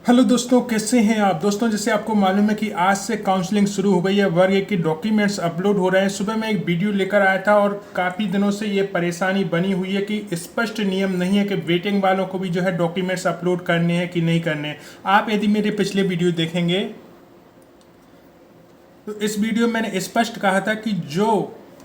Hello दोस्तों, कैसे हैं आप दोस्तों। जैसे आपको मालूम है कि आज से काउंसलिंग शुरू हो गई है। वर्ग 1 के डॉक्यूमेंट्स अपलोड हो रहे हैं। सुबह मैं एक वीडियो लेकर आया था और काफ़ी दिनों से ये परेशानी बनी हुई है कि स्पष्ट नियम नहीं है कि वेटिंग वालों को भी जो है डॉक्यूमेंट्स अपलोड करने हैं कि नहीं करने हैं। आप यदि मेरे पिछले वीडियो देखेंगे तो इस वीडियो में मैंने स्पष्ट कहा था कि जो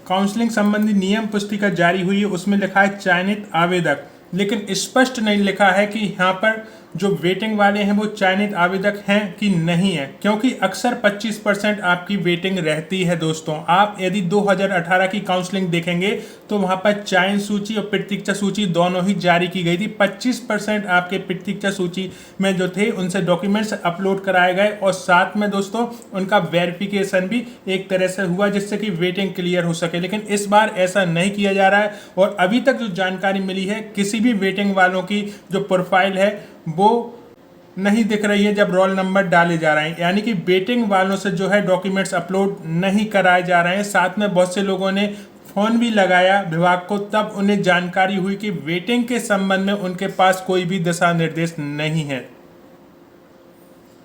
काउंसलिंग संबंधी नियम पुस्तिका जारी हुई है उसमें लिखा है चयनित आवेदक, लेकिन स्पष्ट नहीं लिखा है कि यहाँ पर जो वेटिंग वाले हैं वो चयनित आवेदक हैं कि नहीं है, क्योंकि अक्सर 25% आपकी वेटिंग रहती है। दोस्तों, आप यदि 2018 की काउंसलिंग देखेंगे तो वहाँ पर चयन सूची और प्रतीक्षा सूची दोनों ही जारी की गई थी। 25% आपके प्रतीक्षा सूची में जो थे उनसे डॉक्यूमेंट्स अपलोड कराए गए और साथ में दोस्तों उनका वेरिफिकेशन भी एक तरह से हुआ जिससे कि वेटिंग क्लियर हो सके, लेकिन इस बार ऐसा नहीं किया जा रहा है। और अभी तक जो जानकारी मिली है, किसी भी वेटिंग वालों की जो प्रोफाइल है वो नहीं दिख रही है जब रोल नंबर डाले जा रहे हैं, यानी कि वेटिंग वालों से जो है डॉक्यूमेंट्स अपलोड नहीं कराए जा रहे हैं। साथ में बहुत से लोगों ने फोन भी लगाया विभाग को, तब उन्हें जानकारी हुई कि वेटिंग के संबंध में उनके पास कोई भी दिशा निर्देश नहीं है।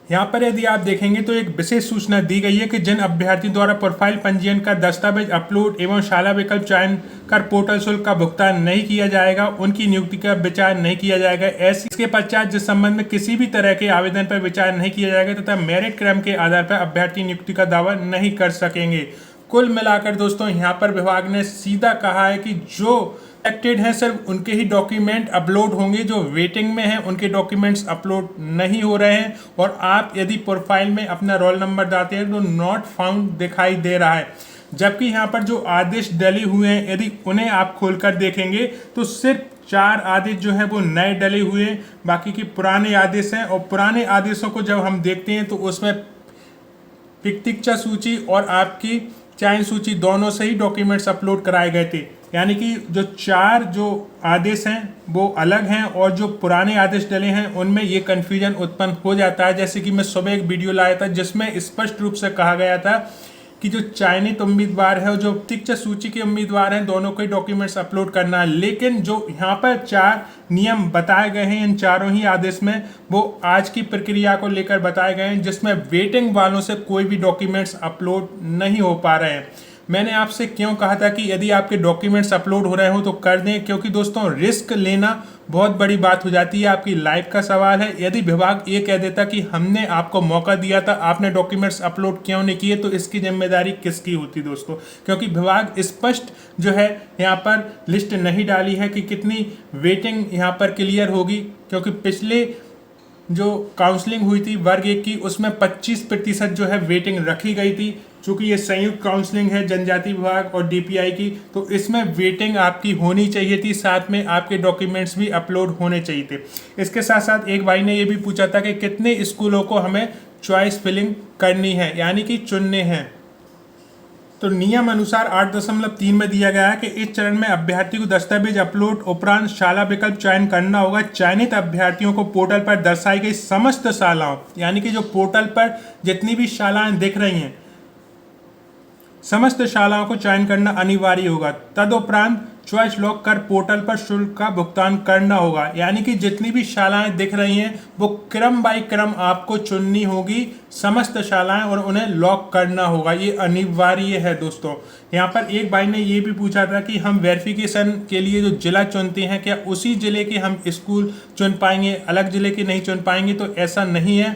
यहाँ पर यदि आप देखेंगे तो एक विशेष सूचना दी गई है कि जिन अभ्यर्थियों द्वारा प्रोफाइल पंजीयन का दस्तावेज अपलोड एवं शाला विकल्प चयन कर पोर्टल शुल्क का भुगतान नहीं किया जाएगा, उनकी नियुक्ति का विचार नहीं किया जाएगा। ऐसे इसके पश्चात जिस संबंध में किसी भी तरह के आवेदन पर विचार नहीं किया जाएगा तथा मेरिट क्रम के आधार पर अभ्यर्थी नियुक्ति का दावा नहीं कर सकेंगे। कुल मिलाकर दोस्तों यहाँ पर विभाग ने सीधा कहा है कि जो सिलेक्टेड हैं सिर्फ उनके ही डॉक्यूमेंट अपलोड होंगे, जो वेटिंग में हैं उनके डॉक्यूमेंट्स अपलोड नहीं हो रहे हैं। और आप यदि प्रोफाइल में अपना रोल नंबर डालते हैं तो नॉट फाउंड दिखाई दे रहा है, जबकि यहाँ पर जो आदेश डले हुए हैं यदि उन्हें आप खोलकर देखेंगे तो सिर्फ 4 आदेश जो है वो नए डले हुए हैं, बाकी के पुराने आदेश हैं। और पुराने आदेशों को जब हम देखते हैं तो उसमें प्रतीक्षा सूची और आपकी चयन सूची दोनों से ही डॉक्यूमेंट्स अपलोड कराए गए थे, यानी कि जो 4 जो आदेश हैं वो अलग हैं और जो पुराने आदेश डले हैं उनमें ये कन्फ्यूजन उत्पन्न हो जाता है। जैसे कि मैं सुबह एक वीडियो लाया था जिसमें स्पष्ट रूप से कहा गया था कि जो चयनित उम्मीदवार है और जो प्रतीक्षा सूची के उम्मीदवार हैं दोनों को डॉक्यूमेंट्स अपलोड करना है, लेकिन जो यहाँ पर 4 नियम बताए गए हैं इन चारों ही आदेश में वो आज की प्रक्रिया को लेकर बताए गए हैं, जिसमें वेटिंग वालों से कोई भी डॉक्यूमेंट्स अपलोड नहीं हो पा रहे हैं। मैंने आपसे क्यों कहा था कि यदि आपके डॉक्यूमेंट्स अपलोड हो रहे हो तो कर दें, क्योंकि दोस्तों रिस्क लेना बहुत बड़ी बात हो जाती है, आपकी लाइफ का सवाल है। यदि विभाग ये कह देता कि हमने आपको मौका दिया था, आपने डॉक्यूमेंट्स अपलोड क्यों नहीं किए, तो इसकी जिम्मेदारी किसकी होती दोस्तों, क्योंकि विभाग स्पष्ट जो है यहाँ पर लिस्ट नहीं डाली है कि कितनी वेटिंग यहाँ पर क्लियर होगी। क्योंकि पिछले जो काउंसलिंग हुई थी वर्ग 1 की उसमें 25% जो है वेटिंग रखी गई थी। चूँकि ये संयुक्त काउंसलिंग है जनजाति विभाग और डीपीआई की, तो इसमें वेटिंग आपकी होनी चाहिए थी, साथ में आपके डॉक्यूमेंट्स भी अपलोड होने चाहिए थे। इसके साथ साथ एक भाई ने ये भी पूछा था कि कितने स्कूलों को हमें चॉइस फिलिंग करनी है, यानी कि चुनने हैं। तो नियम अनुसार 8.3 में दिया गया है कि इस चरण में अभ्यर्थी को दस्तावेज अपलोड उपरांत शाला विकल्प चयन करना होगा। चयनित अभ्यर्थियों को पोर्टल पर दर्शाई गई समस्त शालाओं, यानी कि जो पोर्टल पर जितनी भी शालाएं दिख रही हैं समस्त शालाओं को चयन करना अनिवार्य होगा। तदुपरांत चॉइस लॉक कर पोर्टल पर शुल्क का भुगतान करना होगा, यानी कि जितनी भी शालाएं दिख रही हैं वो क्रम बाय क्रम आपको चुननी होगी समस्त शालाएं और उन्हें लॉक करना होगा, ये अनिवार्य है दोस्तों। यहाँ पर एक भाई ने ये भी पूछा था कि हम वेरिफिकेशन के लिए जो जिला चुनते हैं क्या उसी जिले के हम स्कूल चुन पाएंगे, अलग जिले के नहीं चुन पाएंगे। तो ऐसा नहीं है,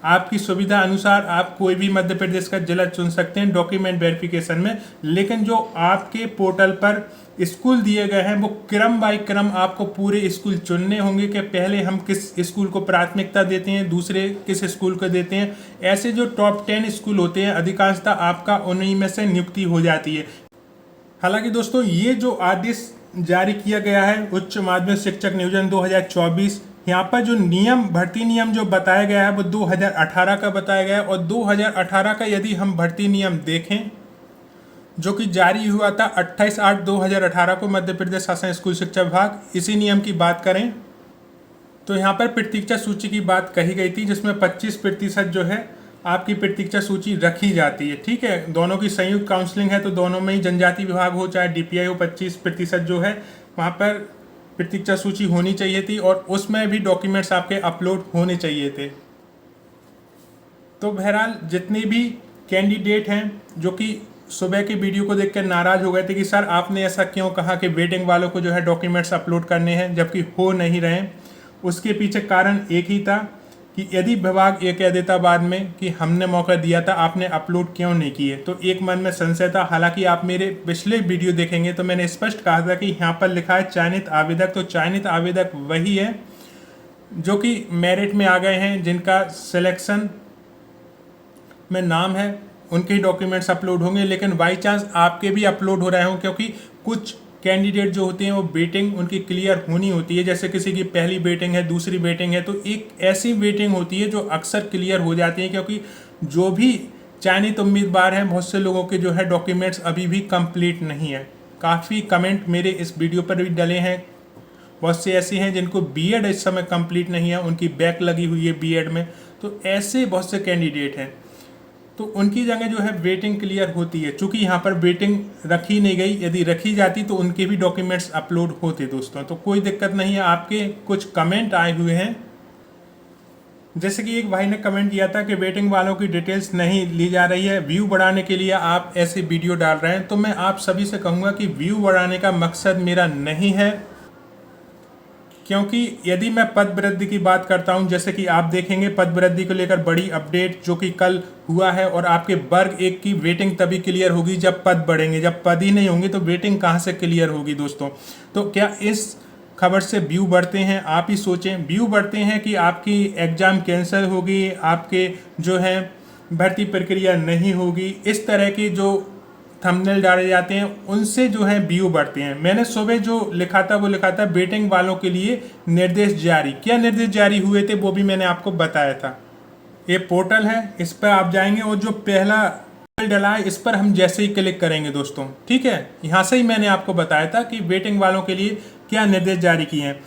आपकी सुविधा अनुसार आप कोई भी मध्य प्रदेश का जिला चुन सकते हैं डॉक्यूमेंट वेरिफिकेशन में, लेकिन जो आपके पोर्टल पर स्कूल दिए गए हैं वो क्रम बाय क्रम आपको पूरे स्कूल चुनने होंगे कि पहले हम किस स्कूल को प्राथमिकता देते हैं, दूसरे किस स्कूल को देते हैं। ऐसे जो टॉप 10 स्कूल होते हैं अधिकांशतः आपका उन्हीं में से नियुक्ति हो जाती है। हालांकि दोस्तों ये जो आदेश जारी किया गया है उच्च माध्यमिक शिक्षक नियोजन 2024, यहाँ पर जो नियम भर्ती नियम जो बताया गया है वो 2018 का बताया गया है। और 2018 का यदि हम भर्ती नियम देखें जो कि जारी हुआ था 28/8/2018 को मध्य प्रदेश शासन स्कूल शिक्षा विभाग, इसी नियम की बात करें तो यहाँ पर प्रतीक्षा सूची की बात कही गई थी, जिसमें 25% जो है आपकी प्रतीक्षा सूची रखी जाती है। ठीक है, दोनों की संयुक्त काउंसलिंग है तो दोनों में ही जनजाति विभाग हो चाहे डीपीआई हो, 25% जो है वहाँ पर प्रतीक्षा सूची होनी चाहिए थी और उसमें भी डॉक्यूमेंट्स आपके अपलोड होने चाहिए थे। तो बहरहाल जितने भी कैंडिडेट हैं जो कि सुबह की वीडियो को देखकर नाराज़ हो गए थे कि सर आपने ऐसा क्यों कहा कि वेटिंग वालों को जो है डॉक्यूमेंट्स अपलोड करने हैं जबकि हो नहीं रहे, उसके पीछे कारण एक ही था कि यदि विभाग ये कह देता बाद में कि हमने मौका दिया था, आपने अपलोड क्यों नहीं किए, तो एक मन में संशय था। हालांकि आप मेरे पिछले वीडियो देखेंगे तो मैंने स्पष्ट कहा था कि यहाँ पर लिखा है चयनित आवेदक, तो चयनित आवेदक वही है जो कि मेरिट में आ गए हैं, जिनका सिलेक्शन में नाम है, उनके डॉक्यूमेंट्स अपलोड होंगे। लेकिन बाई चांस आपके भी अपलोड हो रहे हों, क्योंकि कुछ कैंडिडेट जो होते हैं वो वेटिंग उनकी क्लियर होनी होती है। जैसे किसी की पहली वेटिंग है, दूसरी वेटिंग है, तो एक ऐसी वेटिंग होती है जो अक्सर क्लियर हो जाती है, क्योंकि जो भी चयनित उम्मीदवार हैं बहुत से लोगों के जो है डॉक्यूमेंट्स अभी भी कंप्लीट नहीं है। काफ़ी कमेंट मेरे इस वीडियो पर भी डले हैं, बहुत से ऐसी हैं जिनको बीएड इस समय कंप्लीट नहीं है, उनकी बैक लगी हुई है बीएड में, तो ऐसे बहुत से कैंडिडेट हैं, तो उनकी जगह जो है वेटिंग क्लियर होती है। चूंकि यहाँ पर वेटिंग रखी नहीं गई, यदि रखी जाती तो उनके भी डॉक्यूमेंट्स अपलोड होते दोस्तों। तो कोई दिक्कत नहीं है। आपके कुछ कमेंट आए हुए हैं, जैसे कि एक भाई ने कमेंट किया था कि वेटिंग वालों की डिटेल्स नहीं ली जा रही है, व्यू बढ़ाने के लिए आप ऐसे वीडियो डाल रहे हैं। तो मैं आप सभी से कहूँगा कि व्यू बढ़ाने का मकसद मेरा नहीं है, क्योंकि यदि मैं पद वृद्धि की बात करता हूं, जैसे कि आप देखेंगे पद वृद्धि को लेकर बड़ी अपडेट जो कि कल हुआ है, और आपके वर्ग 1 की वेटिंग तभी क्लियर होगी जब पद बढ़ेंगे। जब पद ही नहीं होंगे तो वेटिंग कहां से क्लियर होगी दोस्तों। तो क्या इस खबर से व्यू बढ़ते हैं? आप ही सोचें, व्यू बढ़ते हैं कि आपकी एग्ज़ाम कैंसिल होगी, आपके जो है भर्ती प्रक्रिया नहीं होगी, इस तरह की जो थंबनेल डाले जाते हैं उनसे जो है व्यू बढ़ते हैं। मैंने सुबह जो लिखा था वो लिखा था वेटिंग वालों के लिए निर्देश जारी। क्या निर्देश जारी हुए थे वो भी मैंने आपको बताया था। ये पोर्टल है, इस पर आप जाएंगे और जो पहला डला है इस पर हम जैसे ही क्लिक करेंगे दोस्तों, ठीक है, यहाँ से ही मैंने आपको बताया था कि वेटिंग वालों के लिए क्या निर्देश जारी किए हैं।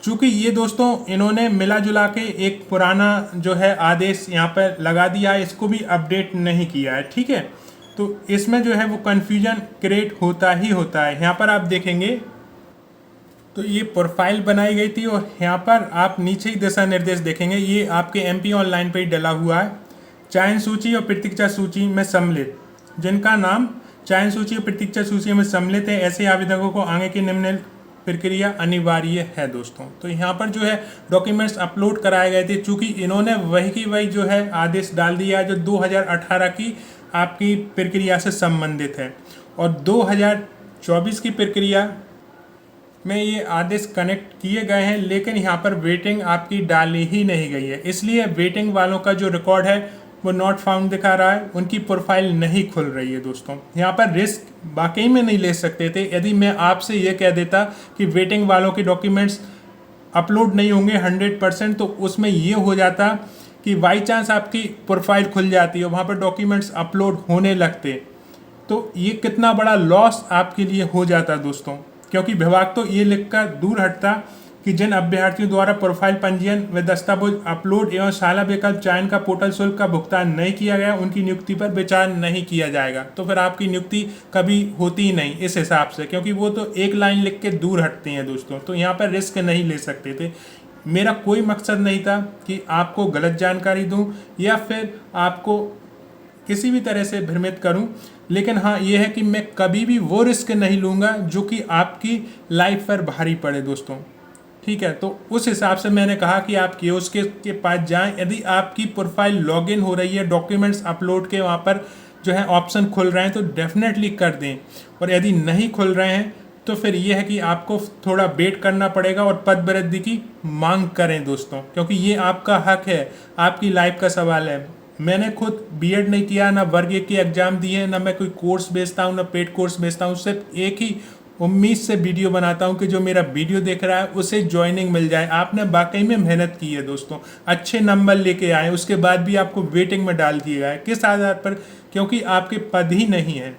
चूँकि ये दोस्तों इन्होंने मिला जुला के एक पुराना जो है आदेश यहाँ पर लगा दिया है, इसको भी अपडेट नहीं किया है, ठीक है। तो इसमें जो है वो कन्फ्यूजन क्रिएट होता ही होता है। यहाँ पर आप देखेंगे तो ये प्रोफाइल बनाई गई थी, और यहाँ पर आप नीचे ही दिशा निर्देश देखेंगे, ये आपके एमपी ऑनलाइन पर ही डला हुआ है। चयन सूची और प्रतीक्षा सूची में सम्मिलित, जिनका नाम चयन सूची और प्रतीक्षा सूची में सम्मिलित है, ऐसे आवेदकों को आगे की निम्न प्रक्रिया अनिवार्य है दोस्तों। तो यहाँ पर जो है डॉक्यूमेंट्स अपलोड कराए गए थे, चूँकि इन्होंने वही की वही जो है आदेश डाल दिया है जो 2018 की आपकी प्रक्रिया से संबंधित है, और 2024 की प्रक्रिया में ये आदेश कनेक्ट किए गए हैं, लेकिन यहाँ पर वेटिंग आपकी डाली ही नहीं गई है। इसलिए वेटिंग वालों का जो रिकॉर्ड है वो नॉट फाउंड दिखा रहा है, उनकी प्रोफाइल नहीं खुल रही है दोस्तों। यहाँ पर रिस्क वाकई में नहीं ले सकते थे। यदि मैं आपसे ये कह देता कि वेटिंग वालों के डॉक्यूमेंट्स अपलोड नहीं होंगे 100%, तो उसमें ये हो जाता कि बाई चांस आपकी प्रोफाइल खुल जाती है, वहाँ पर डॉक्यूमेंट्स अपलोड होने लगते, तो ये कितना बड़ा लॉस आपके लिए हो जाता दोस्तों। क्योंकि विभाग तो ये लिखकर दूर हटता कि जिन अभ्यर्थियों द्वारा प्रोफाइल पंजीयन व दस्तावेज अपलोड एवं शाला विकल्प चयन का पोर्टल शुल्क का भुगतान नहीं किया गया, उनकी नियुक्ति पर विचार नहीं किया जाएगा। तो फिर आपकी नियुक्ति कभी होती ही नहीं इस हिसाब से, क्योंकि वो तो एक लाइन लिख के दूर हटते हैं दोस्तों। तो यहाँ पर रिस्क नहीं ले सकते थे। मेरा कोई मकसद नहीं था कि आपको गलत जानकारी दूं या फिर आपको किसी भी तरह से भ्रमित करूं, लेकिन हाँ ये है कि मैं कभी भी वो रिस्क नहीं लूँगा जो कि आपकी लाइफ पर भारी पड़े दोस्तों, ठीक है। तो उस हिसाब से मैंने कहा कि आप कियोस्क के पास जाएं, यदि आपकी प्रोफाइल लॉगिन हो रही है, डॉक्यूमेंट्स अपलोड के वहाँ पर जो है ऑप्शन खुल रहे हैं तो डेफिनेटली कर दें, और यदि नहीं खुल रहे हैं तो फिर ये है कि आपको थोड़ा वेट करना पड़ेगा और पद वृद्धि की मांग करें दोस्तों, क्योंकि ये आपका हक है, आपकी लाइफ का सवाल है। मैंने खुद बीएड नहीं किया, ना वर्ग 1 की एग्ज़ाम दी है, ना मैं कोई कोर्स बेचता हूँ, ना पेड कोर्स बेचता हूँ। सिर्फ एक ही उम्मीद से वीडियो बनाता हूँ कि जो मेरा वीडियो देख रहा है उसे ज्वाइनिंग मिल जाए। आपने वाकई में मेहनत की है दोस्तों, अच्छे नंबर लेके आए, उसके बाद भी आपको वेटिंग में डाल दिया गया है। किस आधार पर? क्योंकि आपके पद ही नहीं है।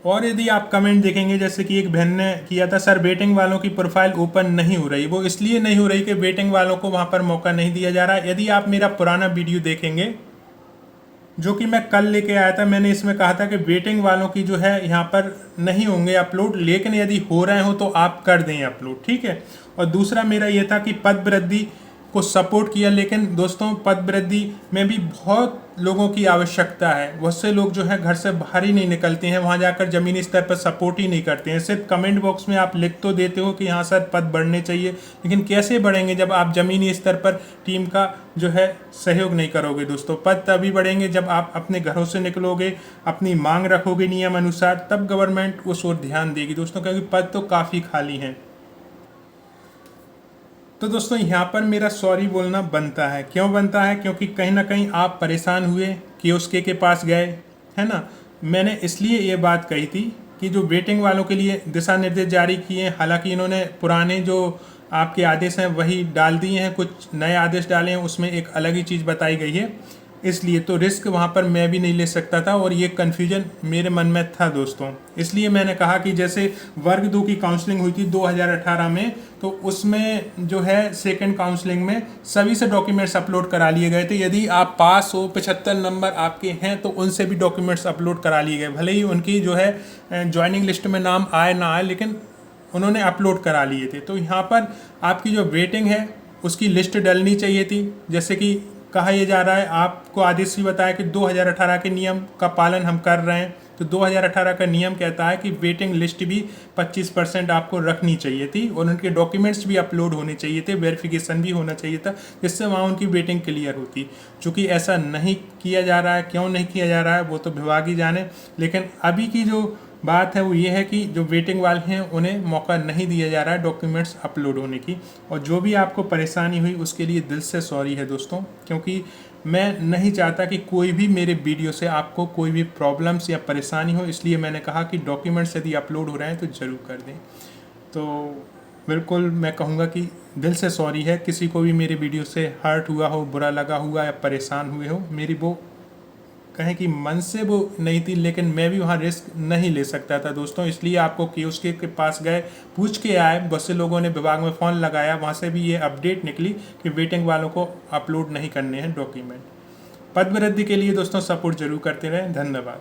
और यदि आप कमेंट देखेंगे, जैसे कि एक बहन ने किया था, सर वेटिंग वालों की प्रोफाइल ओपन नहीं हो रही। वो इसलिए नहीं हो रही कि वेटिंग वालों को वहाँ पर मौका नहीं दिया जा रहा है। यदि आप मेरा पुराना वीडियो देखेंगे जो कि मैं कल लेके आया था, मैंने इसमें कहा था कि वेटिंग वालों की जो है यहाँ पर नहीं होंगे अपलोड, लेकिन यदि हो रहे हो तो आप कर दें अपलोड, ठीक है। और दूसरा मेरा ये था कि पद वृद्धि को सपोर्ट किया, लेकिन दोस्तों पद वृद्धि में भी बहुत लोगों की आवश्यकता है। बहुत से लोग जो है घर से बाहर ही नहीं निकलते हैं, वहाँ जाकर ज़मीनी स्तर पर सपोर्ट ही नहीं करते हैं। सिर्फ कमेंट बॉक्स में आप लिख तो देते हो कि हाँ सर पद बढ़ने चाहिए, लेकिन कैसे बढ़ेंगे जब आप ज़मीनी स्तर पर टीम का जो है सहयोग नहीं करोगे। दोस्तों पद तभी बढ़ेंगे जब आप अपने घरों से निकलोगे, अपनी मांग रखोगे नियम अनुसार, तब गवर्नमेंट उस ओर ध्यान देगी दोस्तों, क्योंकि पद तो काफ़ी खाली हैं। तो दोस्तों यहाँ पर मेरा सॉरी बोलना बनता है। क्यों बनता है? क्योंकि कहीं ना कहीं आप परेशान हुए कियोस्क के पास गए, है ना। मैंने इसलिए ये बात कही थी कि जो वेटिंग वालों के लिए दिशा निर्देश जारी किए, हालांकि इन्होंने पुराने जो आपके आदेश हैं वही डाल दिए हैं, कुछ नए आदेश डाले हैं, उसमें एक अलग ही चीज़ बताई गई है। इसलिए तो रिस्क वहाँ पर मैं भी नहीं ले सकता था और ये कन्फ्यूजन मेरे मन में था दोस्तों। इसलिए मैंने कहा कि जैसे वर्ग 2 की काउंसलिंग हुई थी 2018 में, तो उसमें जो है सेकंड काउंसलिंग में सभी से डॉक्यूमेंट्स अपलोड करा लिए गए थे। यदि आप पास हो, 75 नंबर आपके हैं, तो उनसे भी डॉक्यूमेंट्स अपलोड करा लिए गए। भले ही उनकी जो है ज्वाइनिंग लिस्ट में नाम आए ना आए, लेकिन उन्होंने अपलोड करा लिए थे। तो यहाँ पर आपकी जो वेटिंग है उसकी लिस्ट डलनी चाहिए थी। जैसे कि कहा यह जा रहा है, आपको आदेश भी बताया कि 2018 के नियम का पालन हम कर रहे हैं। तो 2018 का नियम कहता है कि वेटिंग लिस्ट भी 25% आपको रखनी चाहिए थी और उनके डॉक्यूमेंट्स भी अपलोड होने चाहिए थे, वेरिफिकेशन भी होना चाहिए था, जिससे वहाँ उनकी वेटिंग क्लियर होती। चूँकि ऐसा नहीं किया जा रहा है, क्यों नहीं किया जा रहा है वो तो विभाग ही जाने। लेकिन अभी की जो बात है वो ये है कि जो वेटिंग वाले हैं उन्हें मौका नहीं दिया जा रहा है डॉक्यूमेंट्स अपलोड होने की। और जो भी आपको परेशानी हुई उसके लिए दिल से सॉरी है दोस्तों, क्योंकि मैं नहीं चाहता कि कोई भी मेरे वीडियो से आपको कोई भी प्रॉब्लम्स या परेशानी हो। इसलिए मैंने कहा कि डॉक्यूमेंट्स यदि अपलोड हो रहे हैं तो ज़रूर कर दें। तो बिल्कुल मैं कहूँगा कि दिल से सॉरी है, किसी को भी मेरे वीडियो से हर्ट हुआ हो, बुरा लगा हुआ या परेशान हुए हो, मेरी वो कहें कि मन से वो नहीं थी, लेकिन मैं भी वहाँ रिस्क नहीं ले सकता था दोस्तों। इसलिए आपको कियोस्क के पास गए, पूछ के आए, बहुत से लोगों ने विभाग में फ़ोन लगाया, वहाँ से भी ये अपडेट निकली कि वेटिंग वालों को अपलोड नहीं करने हैं डॉक्यूमेंट। पद वृद्धि के लिए दोस्तों सपोर्ट जरूर करते रहें। धन्यवाद।